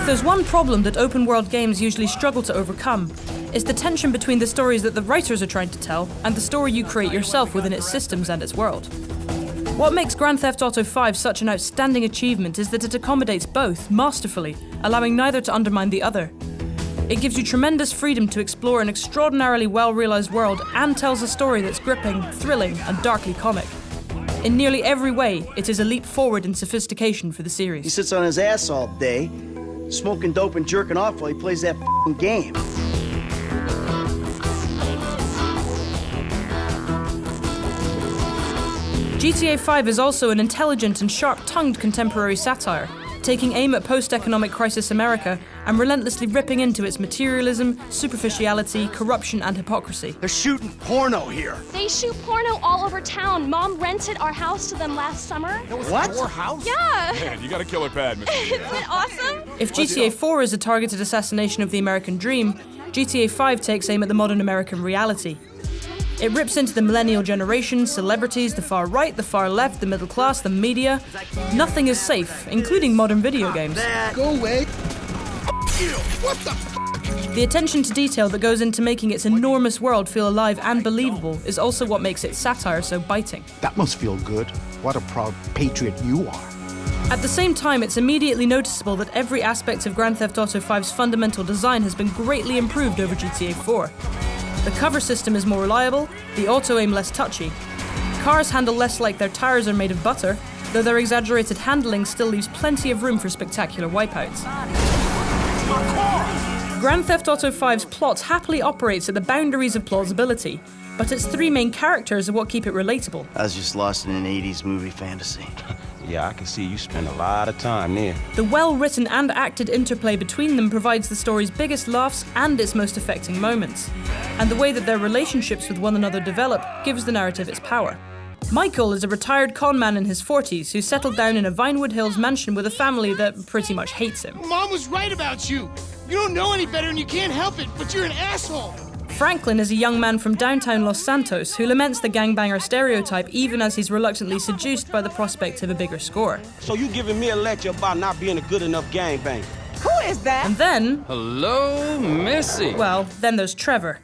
If there's one problem that open-world games usually struggle to overcome, it's the tension between the stories that the writers are trying to tell and the story you create yourself within its systems and its world. What makes Grand Theft Auto V such an outstanding achievement is that it accommodates both masterfully, allowing neither to undermine the other. It gives you tremendous freedom to explore an extraordinarily well-realized world and tells a story that's gripping, thrilling, and darkly comic. In nearly every way, it is a leap forward in sophistication for the series. He sits on his ass all day, smoking dope and jerking off while he plays that f***ing game. GTA 5 is also an intelligent and sharp-tongued contemporary satire, taking aim at post-economic crisis America and relentlessly ripping into its materialism, superficiality, corruption, and hypocrisy. They're shooting porno here. They shoot porno all over town. Mom rented our house to them last summer. What? Your house? Yeah. Man, you got a killer pad, Mr. Isn't it awesome? If GTA 4 is a targeted assassination of the American dream, GTA 5 takes aim at the modern American reality. It rips into the millennial generation, celebrities, the far right, the far left, the middle class, the media. Nothing is safe, including modern video games. Go away. What the The attention to detail that goes into making its enormous world feel alive and believable is also what makes its satire so biting. That must feel good. What a proud patriot you are. At the same time, it's immediately noticeable that every aspect of Grand Theft Auto V's fundamental design has been greatly improved over GTA 4. The cover system is more reliable, the auto-aim less touchy. Cars handle less like their tires are made of butter, though their exaggerated handling still leaves plenty of room for spectacular wipeouts. Grand Theft Auto V's plot happily operates at the boundaries of plausibility, but its three main characters are what keep it relatable. I was just lost in an 80s movie fantasy. Yeah, I can see you spend a lot of time there. The well-written and acted interplay between them provides the story's biggest laughs and its most affecting moments. And the way that their relationships with one another develop gives the narrative its power. Michael is a retired con man in his 40s who settled down in a Vinewood Hills mansion with a family that pretty much hates him. Mom was right about you. You don't know any better and you can't help it, but you're an asshole. Franklin is a young man from downtown Los Santos who laments the gangbanger stereotype even as he's reluctantly seduced by the prospect of a bigger score. So you giving me a lecture about not being a good enough gangbanger? Who is that? And then... Hello, Missy. Well, then there's Trevor.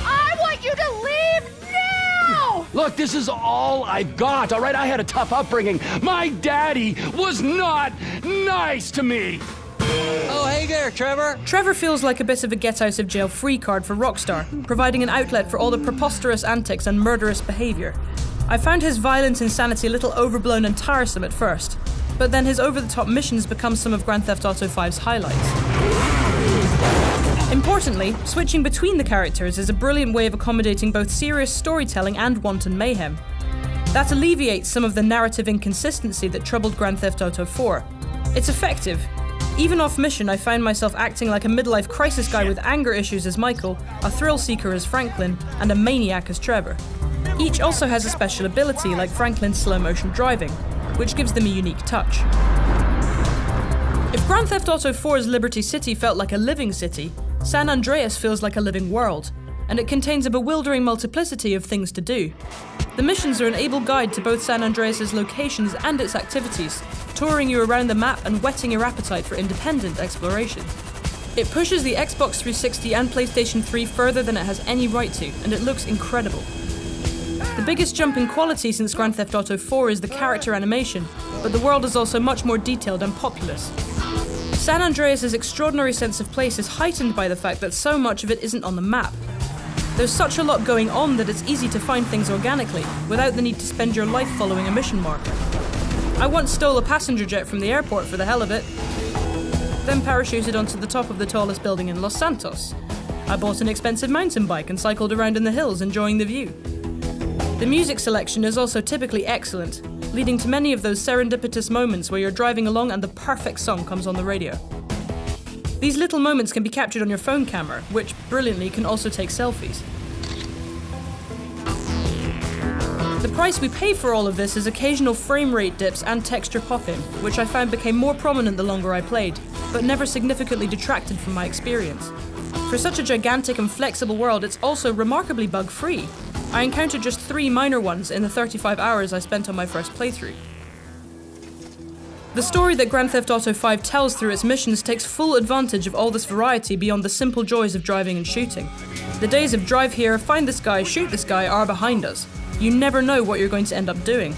I want you to leave now! Look, this is all I've got, all right? I had a tough upbringing. My daddy was not nice to me. Oh, hey there, Trevor. Trevor feels like a bit of a get-out-of-jail-free card for Rockstar, providing an outlet for all the preposterous antics and murderous behaviour. I found his violent insanity a little overblown and tiresome at first, but then his over-the-top missions become some of Grand Theft Auto V's highlights. Importantly, switching between the characters is a brilliant way of accommodating both serious storytelling and wanton mayhem. That alleviates some of the narrative inconsistency that troubled Grand Theft Auto 4. It's effective. Even off mission, I found myself acting like a midlife crisis guy with anger issues as Michael, a thrill seeker as Franklin, and a maniac as Trevor. Each also has a special ability, like Franklin's slow-motion driving, which gives them a unique touch. If Grand Theft Auto 4's Liberty City felt like a living city, San Andreas feels like a living world, and it contains a bewildering multiplicity of things to do. The missions are an able guide to both San Andreas' locations and its activities, touring you around the map and whetting your appetite for independent exploration. It pushes the Xbox 360 and PlayStation 3 further than it has any right to, and it looks incredible. The biggest jump in quality since Grand Theft Auto 4 is the character animation, but the world is also much more detailed and populous. San Andreas' extraordinary sense of place is heightened by the fact that so much of it isn't on the map. There's such a lot going on that it's easy to find things organically, without the need to spend your life following a mission marker. I once stole a passenger jet from the airport for the hell of it, then parachuted onto the top of the tallest building in Los Santos. I bought an expensive mountain bike and cycled around in the hills enjoying the view. The music selection is also typically excellent, leading to many of those serendipitous moments where you're driving along and the perfect song comes on the radio. These little moments can be captured on your phone camera, which, brilliantly, can also take selfies. The price we pay for all of this is occasional frame rate dips and texture pop-in, which I found became more prominent the longer I played, but never significantly detracted from my experience. For such a gigantic and flexible world, it's also remarkably bug-free. I encountered just 3 minor ones in the 35 hours I spent on my first playthrough. The story that Grand Theft Auto 5 tells through its missions takes full advantage of all this variety beyond the simple joys of driving and shooting. The days of drive here, find this guy, shoot this guy are behind us. You never know what you're going to end up doing.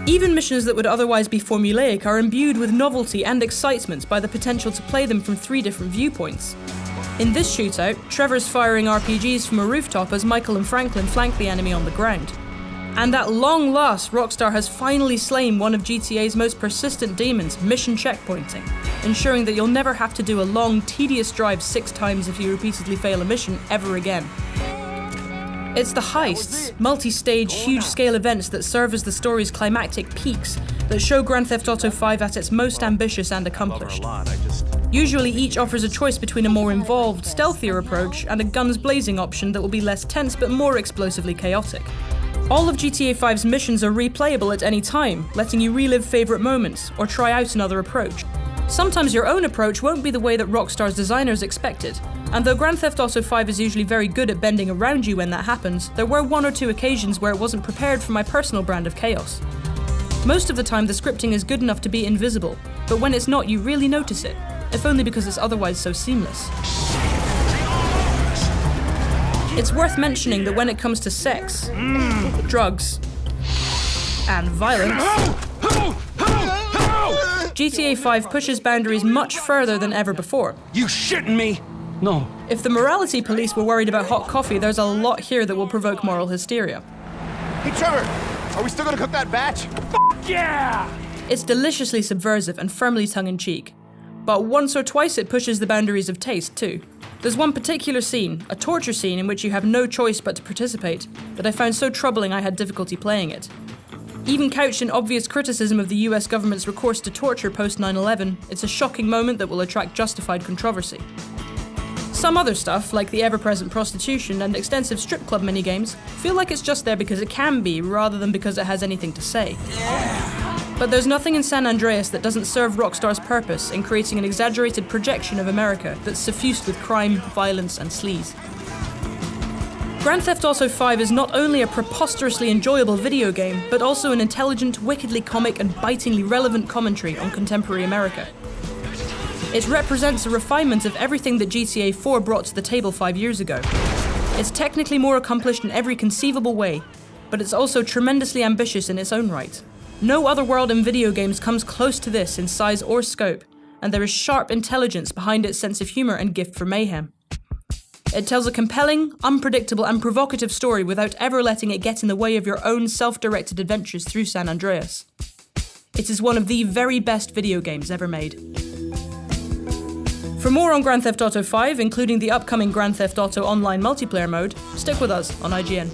Even missions that would otherwise be formulaic are imbued with novelty and excitement by the potential to play them from 3 different viewpoints. In this shootout, Trevor's firing RPGs from a rooftop as Michael and Franklin flank the enemy on the ground. And at long last, Rockstar has finally slain one of GTA's most persistent demons, mission checkpointing, ensuring that you'll never have to do a long, tedious drive 6 times if you repeatedly fail a mission ever again. It's the heists, multi-stage, huge-scale events that serve as the story's climactic peaks that show Grand Theft Auto 5 at its most ambitious and accomplished. Usually each offers a choice between a more involved, stealthier approach and a guns-blazing option that will be less tense but more explosively chaotic. All of GTA 5's missions are replayable at any time, letting you relive favourite moments or try out another approach. Sometimes your own approach won't be the way that Rockstar's designers expected, and though Grand Theft Auto 5 is usually very good at bending around you when that happens, there were 1 or 2 occasions where it wasn't prepared for my personal brand of chaos. Most of the time the scripting is good enough to be invisible, but when it's not you really notice it, if only because it's otherwise so seamless. It's worth mentioning that when it comes to sex, drugs, and violence, GTA 5 pushes boundaries much further than ever before. You shitting me? No. If the morality police were worried about hot coffee, there's a lot here that will provoke moral hysteria. Hey, Trevor, are we still gonna cook that batch? Yeah! It's deliciously subversive and firmly tongue-in-cheek, but once or twice it pushes the boundaries of taste too. There's one particular scene, a torture scene in which you have no choice but to participate, that I found so troubling I had difficulty playing it. Even couched in obvious criticism of the US government's recourse to torture post 9/11, it's a shocking moment that will attract justified controversy. Some other stuff, like the ever-present prostitution and extensive strip club minigames, feel like it's just there because it can be, rather than because it has anything to say. But there's nothing in San Andreas that doesn't serve Rockstar's purpose in creating an exaggerated projection of America that's suffused with crime, violence, and sleaze. Grand Theft Auto 5 is not only a preposterously enjoyable video game, but also an intelligent, wickedly comic, and bitingly relevant commentary on contemporary America. It represents a refinement of everything that GTA 4 brought to the table 5 years ago. It's technically more accomplished in every conceivable way, but it's also tremendously ambitious in its own right. No other world in video games comes close to this in size or scope, and there is sharp intelligence behind its sense of humour and gift for mayhem. It tells a compelling, unpredictable and provocative story without ever letting it get in the way of your own self-directed adventures through San Andreas. It is one of the very best video games ever made. For more on Grand Theft Auto 5, including the upcoming Grand Theft Auto Online multiplayer mode, stick with us on IGN.